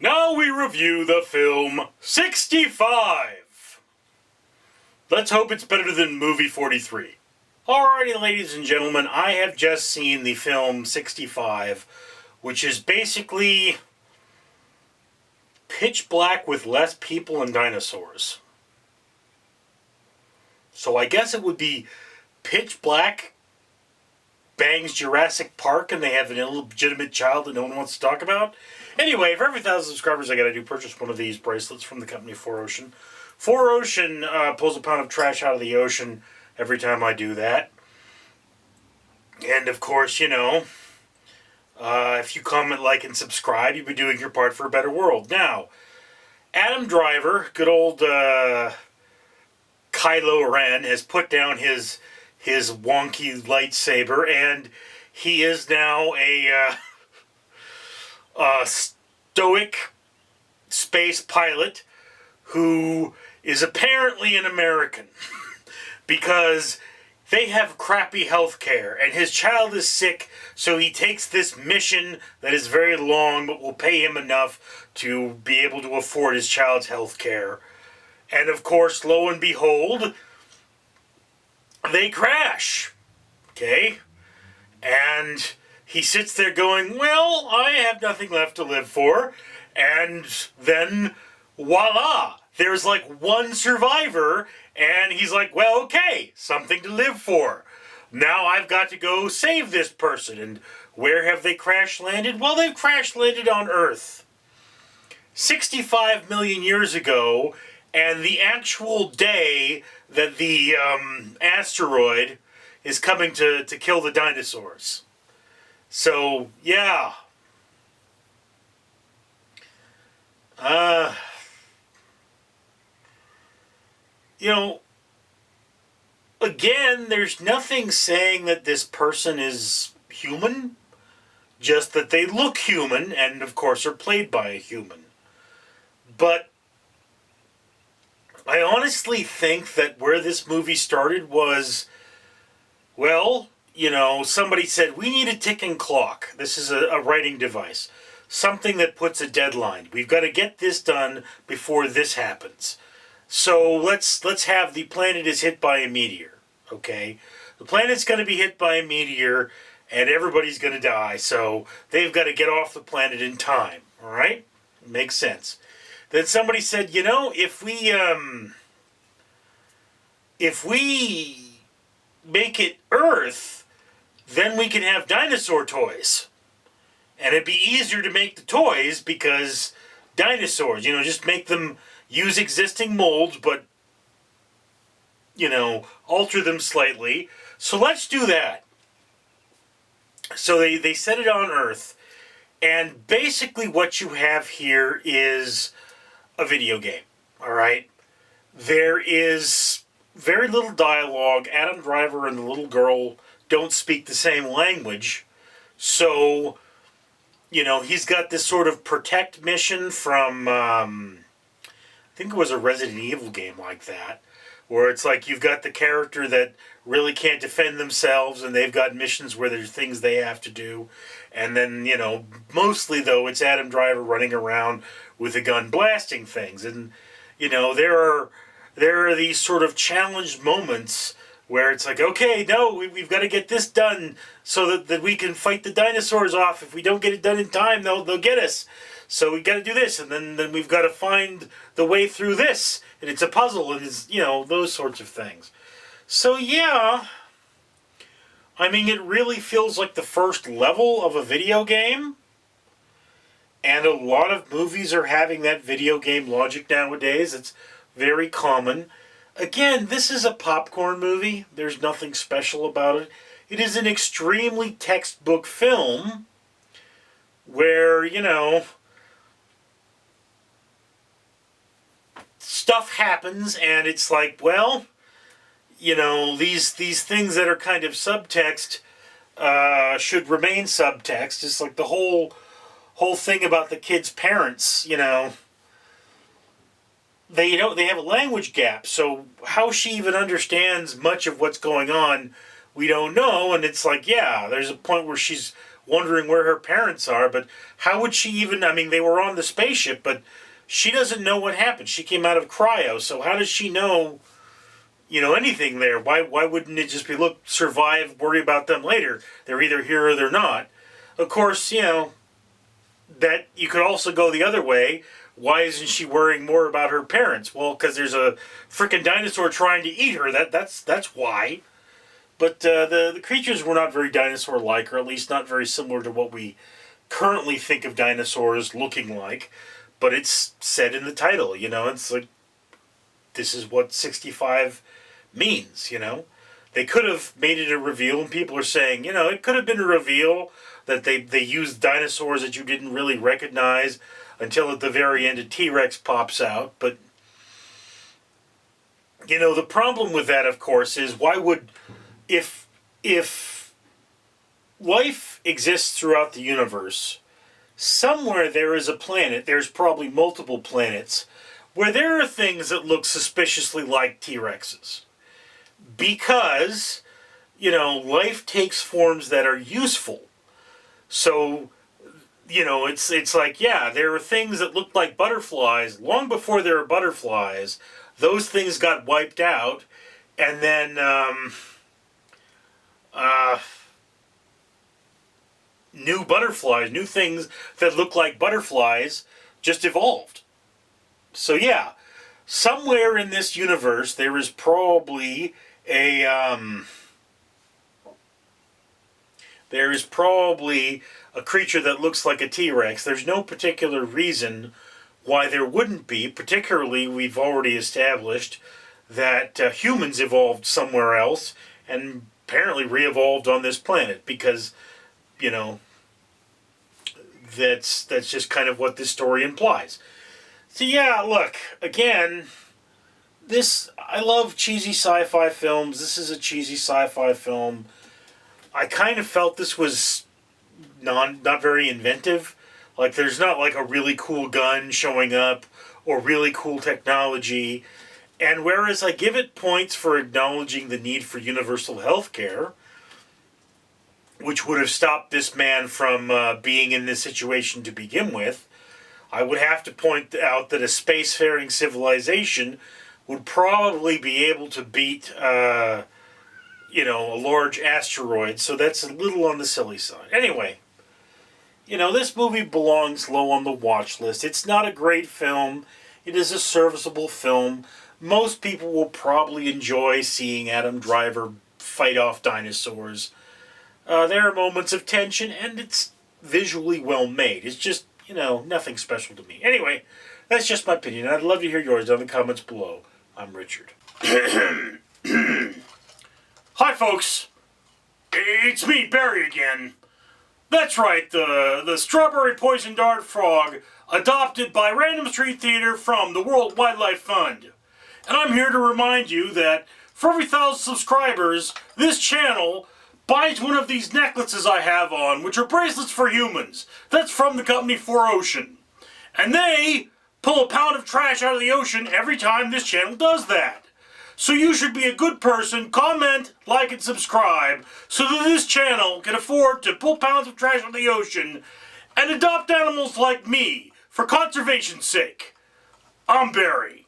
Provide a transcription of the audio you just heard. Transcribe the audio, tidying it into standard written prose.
Now we review the film 65. Let's hope it's better than movie 43. Alrighty, ladies and gentlemen, I have just seen the film 65, which is basically pitch black with less people and dinosaurs. So I guess it would be pitch black bangs Jurassic Park and they have an illegitimate child that no one wants to talk about. Anyway, for every 1,000 subscribers I gotta purchase one of these bracelets from the company 4Ocean. 4Ocean pulls a pound of trash out of the ocean every time I do that. And of course, you know, if you comment, like, and subscribe, you'll be doing your part for a better world. Now, Adam Driver, good old Kylo Ren, has put down his wonky lightsaber, and he is now a stoic space pilot who is apparently an American because they have crappy health care and his child is sick, so he takes this mission that is very long but will pay him enough to be able to afford his child's health care. And of course, lo and behold, they crash. Okay? And he sits there going, well, I have nothing left to live for. And then, voila, there's like one survivor, and he's like, well, okay, something to live for. Now I've got to go save this person. And where have they crash landed? Well, they've crash landed on Earth 65 million years ago, and the actual day that the asteroid is coming to kill the dinosaurs. So, yeah. You know, again, there's nothing saying that this person is human, just that they look human, and of course are played by a human. But I honestly think that where this movie started was, well, you know, somebody said, we need a ticking clock. This is a writing device. Something that puts a deadline. We've got to get this done before this happens. So let's have the planet is hit by a meteor, okay? The planet's going to be hit by a meteor, and everybody's going to die, so they've got to get off the planet in time, all right? Makes sense. Then somebody said, you know, if we make it Earth, then we can have dinosaur toys. And it'd be easier to make the toys because dinosaurs, you know, just make them use existing molds, but, you know, alter them slightly. So let's do that. So they set it on Earth. And basically what you have here is a video game, all right? There is very little dialogue. Adam Driver and the little girl don't speak the same language. So, you know, he's got this sort of protect mission from, I think it was a Resident Evil game like that, where it's like you've got the character that really can't defend themselves, and they've got missions where there's things they have to do. And then, you know, mostly, though, it's Adam Driver running around with a gun blasting things. And, you know, there are these sort of challenged moments where it's like, okay, no, we've got to get this done so that we can fight the dinosaurs off. If we don't get it done in time, they'll get us. So we got to do this, and then we've got to find the way through this. And it's a puzzle, and it's, you know, those sorts of things. So, yeah, I mean, it really feels like the first level of a video game. And a lot of movies are having that video game logic nowadays. It's very common. Again, this is a popcorn movie. There's nothing special about it. It is an extremely textbook film where, you know, stuff happens and it's like, well, you know, these things that are kind of subtext should remain subtext. It's like the whole thing about the kid's parents, you know, they have a language gap, so how she even understands much of what's going on, we don't know. And it's like, yeah, there's a point where she's wondering where her parents are. But how would she even, I mean, they were on the spaceship, but she doesn't know what happened. She came out of cryo, so how does she know, anything there? Why wouldn't it just be, look, survive, worry about them later? They're either here or they're not. Of course, that you could also go the other way. Why isn't she worrying more about her parents? Well, because there's a frickin' dinosaur trying to eat her. That's why. But the creatures were not very dinosaur-like, or at least not very similar to what we currently think of dinosaurs looking like. But it's said in the title, it's like, this is what 65 means, They could have made it a reveal, and people are saying, it could have been a reveal that they used dinosaurs that you didn't really recognize until at the very end a T-Rex pops out. But, the problem with that, of course, is why would, if life exists throughout the universe, somewhere there is a planet, there's probably multiple planets, where there are things that look suspiciously like T-Rexes. Because, life takes forms that are useful. So, it's like, yeah, there are things that look like butterflies. Long before there were butterflies, those things got wiped out. And then, new butterflies, new things that look like butterflies just evolved. So yeah, somewhere in this universe there is probably a creature that looks like a T-Rex. There's no particular reason why there wouldn't be. Particularly, we've already established that humans evolved somewhere else and apparently re-evolved on this planet because, that's just kind of what this story implies. So yeah, look, again, I love cheesy sci-fi films. This is a cheesy sci-fi film. I kind of felt this was not very inventive. Like, there's not like a really cool gun showing up or really cool technology. And whereas I give it points for acknowledging the need for universal health care, which would have stopped this man from being in this situation to begin with, I would have to point out that a spacefaring civilization would probably be able to beat, a large asteroid. So that's a little on the silly side. Anyway, this movie belongs low on the watch list. It's not a great film. It is a serviceable film. Most people will probably enjoy seeing Adam Driver fight off dinosaurs. There are moments of tension, and it's visually well made. It's just, nothing special to me. Anyway, that's just my opinion. I'd love to hear yours down in the comments below. I'm Richard. Hi, folks. It's me, Barry, again. That's right, the strawberry poison dart frog adopted by Random Street Theater from the World Wildlife Fund. And I'm here to remind you that for every 1,000 subscribers, this channel buys one of these necklaces I have on, which are bracelets for humans. That's from the company 4Ocean. And they pull a pound of trash out of the ocean every time this channel does that. So you should be a good person, comment, like, and subscribe, so that this channel can afford to pull pounds of trash out of the ocean and adopt animals like me for conservation's sake. I'm Barry.